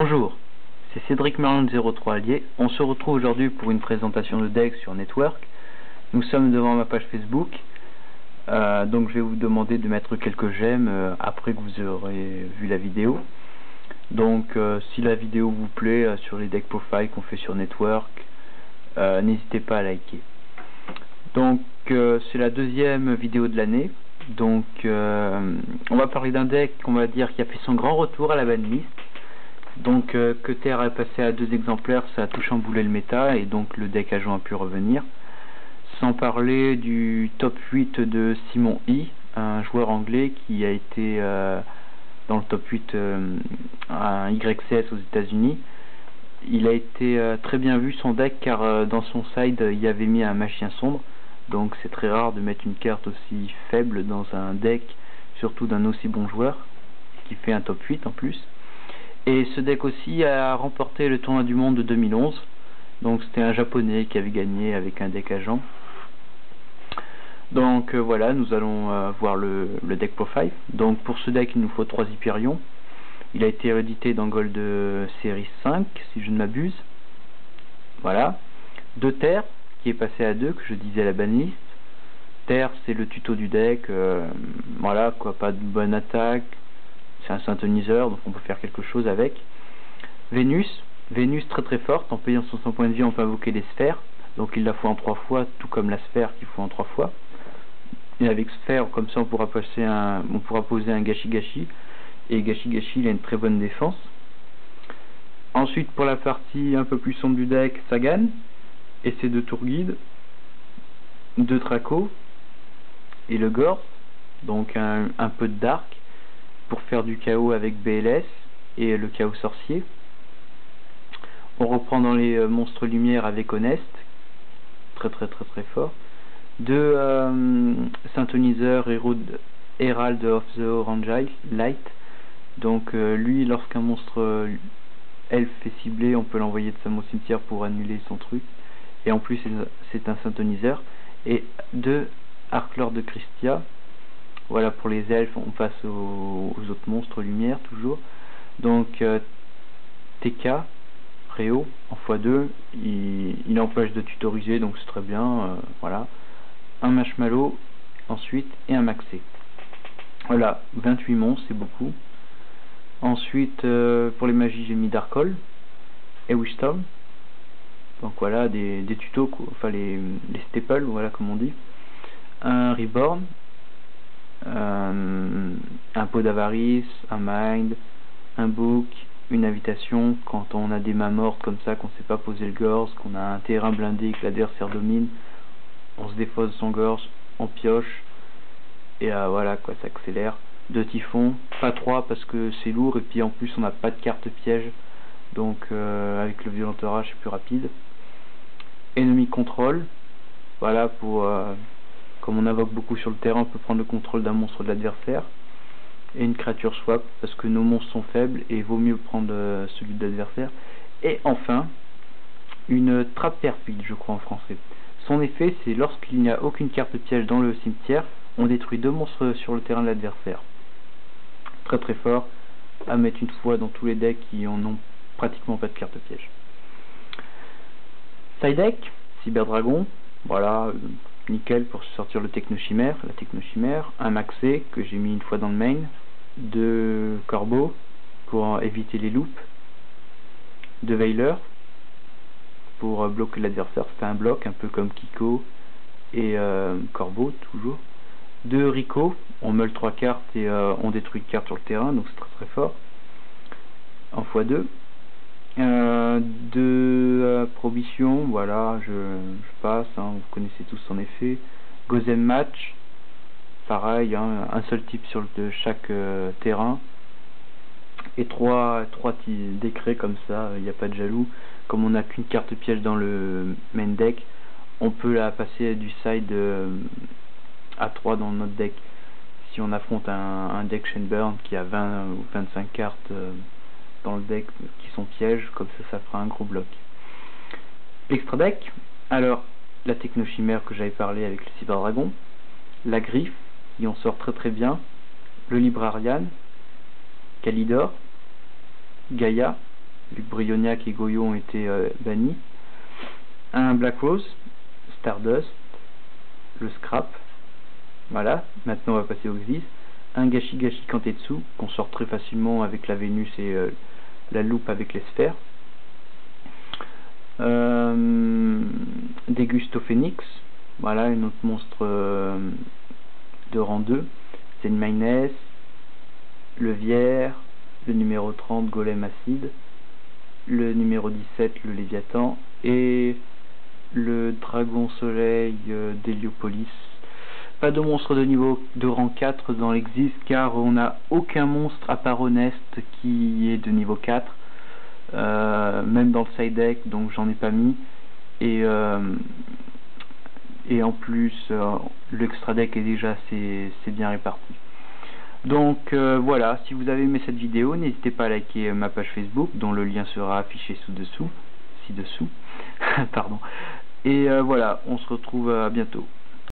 Bonjour, c'est Cédric Merlin de 03 Allier. On se retrouve aujourd'hui pour une présentation de deck sur Network. Nous sommes devant ma page Facebook. Donc je vais vous demander de mettre quelques j'aime après que vous aurez vu la vidéo. Donc si la vidéo vous plaît sur les deck profile qu'on fait sur Network, n'hésitez pas à liker. Donc c'est la deuxième vidéo de l'année. Donc on va parler d'un deck, on va dire, qui a fait son grand retour à la banlist. Donc que Terre est passé à 2 exemplaires, ça a tout chamboulé le méta et donc le deck à jouer a pu revenir. Sans parler du top 8 de Simon I, un joueur anglais qui a été dans le top 8 à YCS aux États-Unis. Il a été très bien vu son deck car dans son side il y avait mis un magicien sombre. Donc c'est très rare de mettre une carte aussi faible dans un deck, surtout d'un aussi bon joueur qui fait un top 8 en plus. Et ce deck aussi a remporté le tournoi du monde de 2011. Donc c'était un japonais qui avait gagné avec un deck agent. Donc voilà, nous allons voir le deck profile. Donc pour ce deck il nous faut 3 Hyperion. Il a été réédité dans Gold série 5 si je ne m'abuse. Voilà. 2 terres qui est passé à 2 que je disais à la banlist. Terre c'est le tuto du deck. Voilà quoi, pas de bonne attaque. C'est un synthoniseur, donc on peut faire quelque chose avec. Vénus très très forte, en payant 100 points de vie on peut invoquer des sphères, donc il la faut en 3 fois, tout comme la sphère qu'il faut en 3 fois. Et avec sphère, comme ça on pourra poser un Gashi-Gashi, et Gashi-Gashi il a une très bonne défense. Ensuite pour la partie un peu plus sombre du deck, Sagan, et ses 2 tours guides, 2 Traco, et le Gorz, donc un peu de Dark, pour faire du chaos avec BLS et le chaos sorcier. On reprend dans les monstres lumière avec Honest, très fort. 2 synthoniseurs Herald of the Orange Light. Donc lui, lorsqu'un monstre elfe est ciblé, on peut l'envoyer de Samo cimetière pour annuler son truc. Et en plus c'est un synthoniseur. Et 2 Arclor de Christia. Voilà, pour les elfes, on passe aux autres monstres lumière, toujours. Donc, TK, Réo, en x2, il empêche de tutoriser, donc c'est très bien, voilà. Un Marshmallow, ensuite, et un Maxé. Voilà, 28 monstres, c'est beaucoup. Ensuite, pour les magies, j'ai mis Darkhold, et Wisdom. Donc voilà, des tutos, enfin les staples, voilà, comme on dit. Un Reborn. Un pot d'avarice, un mind, un book, une invitation quand on a des mains mortes comme ça, qu'on ne sait pas poser le Gorz, qu'on a un terrain blindé que l'adversaire domine, on se défausse son Gorz, on pioche et voilà quoi, ça accélère. 2 typhons, pas 3 parce que c'est lourd et puis en plus on n'a pas de carte piège, donc avec le violent orage c'est plus rapide. Ennemi contrôle, voilà pour comme on invoque beaucoup sur le terrain, on peut prendre le contrôle d'un monstre de l'adversaire. Et une créature swap, parce que nos monstres sont faibles et il vaut mieux prendre celui de l'adversaire. Et enfin, une trappe perfide, je crois en français. Son effet, c'est lorsqu'il n'y a aucune carte piège dans le cimetière, on détruit 2 monstres sur le terrain de l'adversaire. Très fort, à mettre une fois dans tous les decks qui en ont pratiquement pas de carte piège. Side deck, Cyberdragon, voilà. Nickel pour sortir le technochimère, la technochimère, un Maxé que j'ai mis une fois dans le main, 2 corbeaux pour éviter les loops, 2 Veiler pour bloquer l'adversaire, c'est un bloc un peu comme Kiko et Corbeau toujours, 2 Rico, on meule 3 cartes et on détruit une carte sur le terrain, donc c'est très fort, en x2. 2 Prohibition, voilà, je passe, hein, vous connaissez tous son effet. Gozem Match, pareil, hein, un seul type sur chaque terrain. Et 3 décrets comme ça, il n'y a pas de jaloux. Comme on n'a qu'une carte piège dans le main deck, on peut la passer du side à 3 dans notre deck. Si on affronte un deck Shenburn qui a 20 ou 25 cartes dans le deck qui sont pièges, comme ça fera un gros bloc. Extra deck, alors la technochimère que j'avais parlé avec le Cyberdragon, la griffe qui en sort très bien, le Librarian, Kalidor, Gaïa, vu que Brionnac et Goyo ont été bannis. Un Black Rose, Stardust, le Scrap, voilà, maintenant on va passer au Xyz. Un Gashi Gashi Kantetsu, qu'on sort très facilement avec la Vénus et la loupe avec les sphères. Des Gustophénix, voilà, une autre monstre de rang 2. Zenmaines, le Vière, le numéro 30 Golem Acide, le numéro 17 le Léviathan et le Dragon Soleil d'Héliopolis. Pas de monstre de rang 4 dans l'Exis, car on n'a aucun monstre à part Honest qui est de niveau 4, même dans le side deck, donc j'en ai pas mis. Et en plus l'extra deck est déjà assez bien réparti. Donc voilà, si vous avez aimé cette vidéo, n'hésitez pas à liker ma page Facebook, dont le lien sera affiché ci-dessous. Pardon. Et voilà, on se retrouve à bientôt.